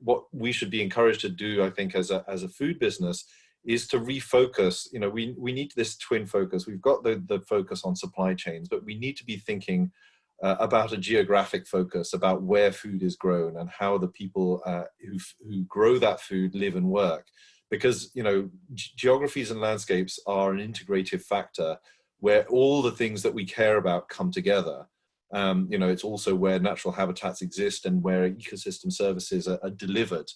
what we should be encouraged to do, I think, as a food business, is to refocus. We need this twin focus. We've got the focus on supply chains, but we need to be thinking about a geographic focus, about where food is grown and how the people who grow that food live and work. Because geographies and landscapes are an integrative factor where all the things that we care about come together. It's also where natural habitats exist and where ecosystem services are delivered.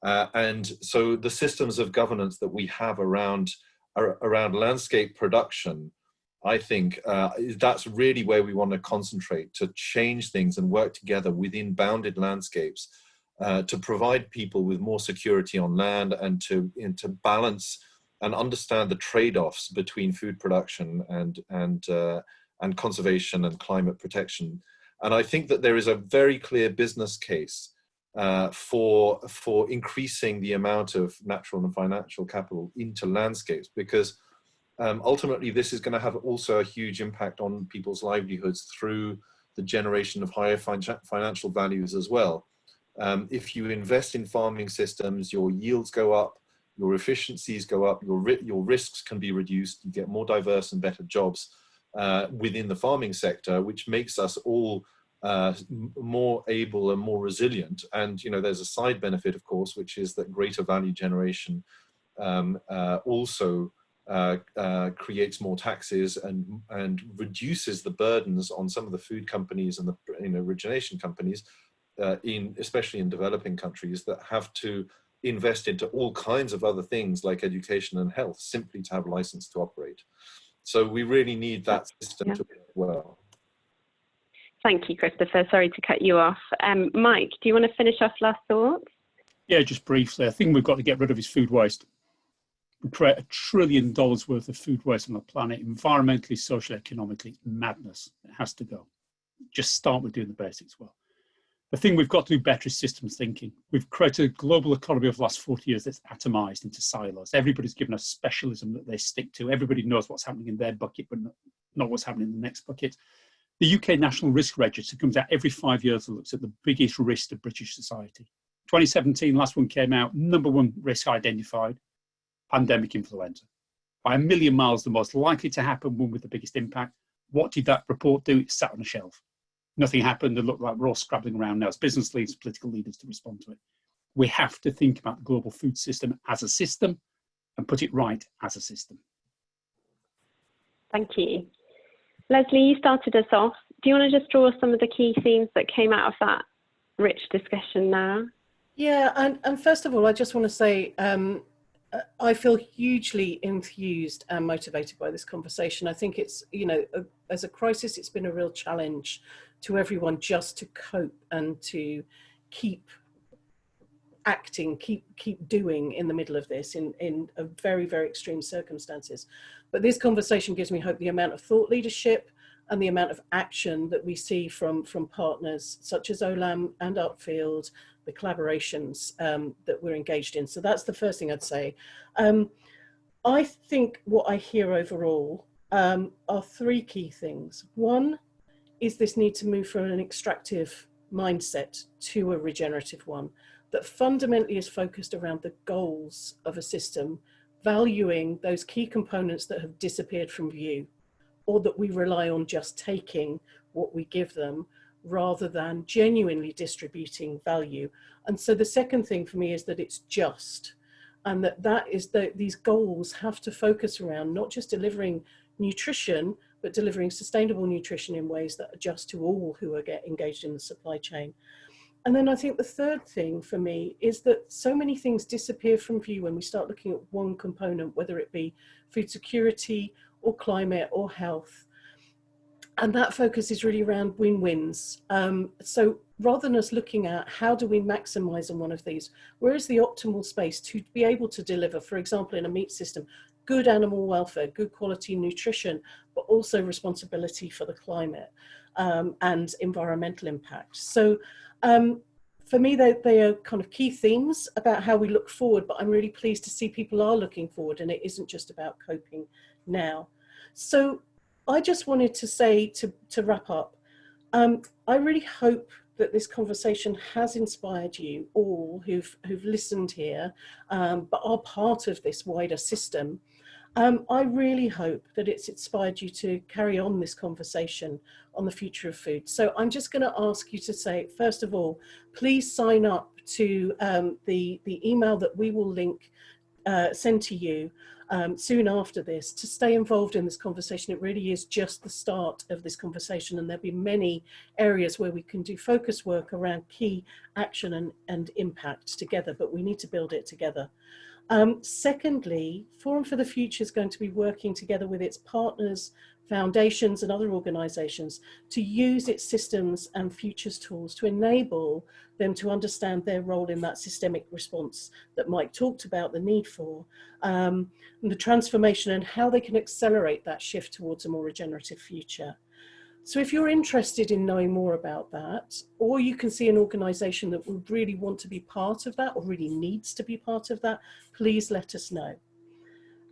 And so the systems of governance that we have around landscape production, I think that's really where we want to concentrate, to change things and work together within bounded landscapes. To provide people with more security on land and to balance and understand the trade-offs between food production and conservation and climate protection. And I think that there is a very clear business case for increasing the amount of natural and financial capital into landscapes, because ultimately this is going to have also a huge impact on people's livelihoods through the generation of higher financial values as well. If you invest in farming systems, your yields go up, your efficiencies go up, your risks can be reduced, you get more diverse and better jobs within the farming sector, which makes us all more able and more resilient. And there's a side benefit, of course, which is that greater value generation also creates more taxes and reduces the burdens on some of the food companies and the origination companies, especially in developing countries, that have to invest into all kinds of other things like education and health simply to have a license to operate. So we really need that system to work well. Thank you, Christopher. Sorry to cut you off. Mike, do you want to finish off last thoughts? Yeah, just briefly. I think we've got to get rid of this food waste. We create $1 trillion worth of food waste on the planet, environmentally, socially, economically, madness. It has to go. Just start with doing the basics well. The thing we've got to do better is systems thinking. We've created a global economy of the last 40 years that's atomized into silos. Everybody's given a specialism that they stick to. Everybody knows what's happening in their bucket, but not what's happening in the next bucket. The UK National Risk Register comes out every 5 years and looks at the biggest risk to British society. 2017, last one came out, #1 risk identified, pandemic influenza. By a million miles, the most likely to happen, one with the biggest impact. What did that report do? It sat on a shelf. Nothing happened. It looked like we're all scrabbling around now as business leaders, political leaders to respond to it. We have to think about the global food system as a system and put it right as a system. Thank you. Leslie, you started us off. Do you want to just draw some of the key themes that came out of that rich discussion now? Yeah, and first of all, I just want to say I feel hugely enthused and motivated by this conversation. I think it's, as a crisis, it's been a real challenge to everyone just to cope and to keep acting, keep doing in the middle of this in a very, very extreme circumstances. But this conversation gives me hope. The amount of thought leadership and the amount of action that we see from partners such as Olam and Upfield, the collaborations that we're engaged in. So that's the first thing I'd say. I think what I hear overall are three key things. One is this need to move from an extractive mindset to a regenerative one that fundamentally is focused around the goals of a system, valuing those key components that have disappeared from view, or that we rely on just taking what we give them rather than genuinely distributing value. And so the second thing for me is that it's just, and that is that these goals have to focus around not just delivering nutrition, but delivering sustainable nutrition in ways that are just to all who are engaged in the supply chain. And then I think the third thing for me is that so many things disappear from view when we start looking at one component, whether it be food security or climate or health. And that focus is really around win-wins. So rather than us looking at how do we maximize on one of these, where is the optimal space to be able to deliver, for example, in a meat system, good animal welfare, good quality nutrition, but also responsibility for the climate and environmental impact. So for me, they are kind of key themes about how we look forward, but I'm really pleased to see people are looking forward and it isn't just about coping now. So I just wanted to say, to wrap up, I really hope that this conversation has inspired you all who've listened here, but are part of this wider system. I really hope that it's inspired you to carry on this conversation on the future of food. So I'm just going to ask you to say, first of all, please sign up to the email that we will send to you soon after this to stay involved in this conversation. It really is just the start of this conversation, and there'll be many areas where we can do focus work around key action and impact together, but we need to build it together. Secondly, Forum for the Future is going to be working together with its partners, foundations and other organisations to use its systems and futures tools to enable them to understand their role in that systemic response that Mike talked about the need for, and the transformation and how they can accelerate that shift towards a more regenerative future. So if you're interested in knowing more about that, or you can see an organisation that would really want to be part of that or really needs to be part of that, please let us know.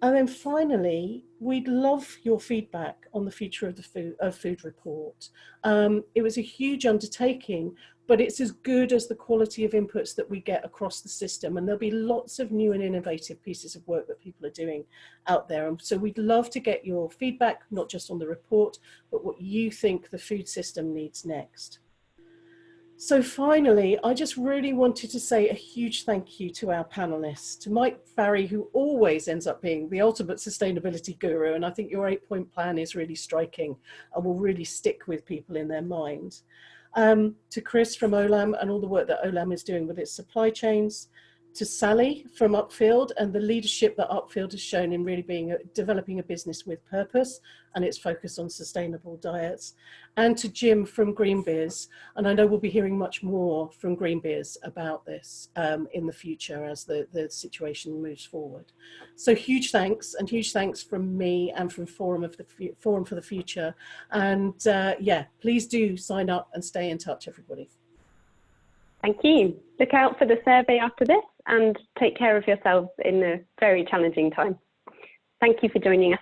And then finally, we'd love your feedback on the future of the food report. It was a huge undertaking, but it's as good as the quality of inputs that we get across the system. And there'll be lots of new and innovative pieces of work that people are doing out there. And so we'd love to get your feedback, not just on the report, but what you think the food system needs next. So finally, I just really wanted to say a huge thank you to our panelists, to Mike Barry, who always ends up being the ultimate sustainability guru. And I think your 8-point plan is really striking and will really stick with people in their mind. To Chris from Olam and all the work that Olam is doing with its supply chains, to Sally from Upfield and the leadership that Upfield has shown in really developing a business with purpose and its focus on sustainable diets, and to Jim from Greenbeers. And I know we'll be hearing much more from Greenbeers about this in the future as the situation moves forward. So huge thanks, and huge thanks from me and from Forum for the Future. And yeah, please do sign up and stay in touch, everybody. Thank you. Look out for the survey after this and take care of yourselves in a very challenging time. Thank you for joining us.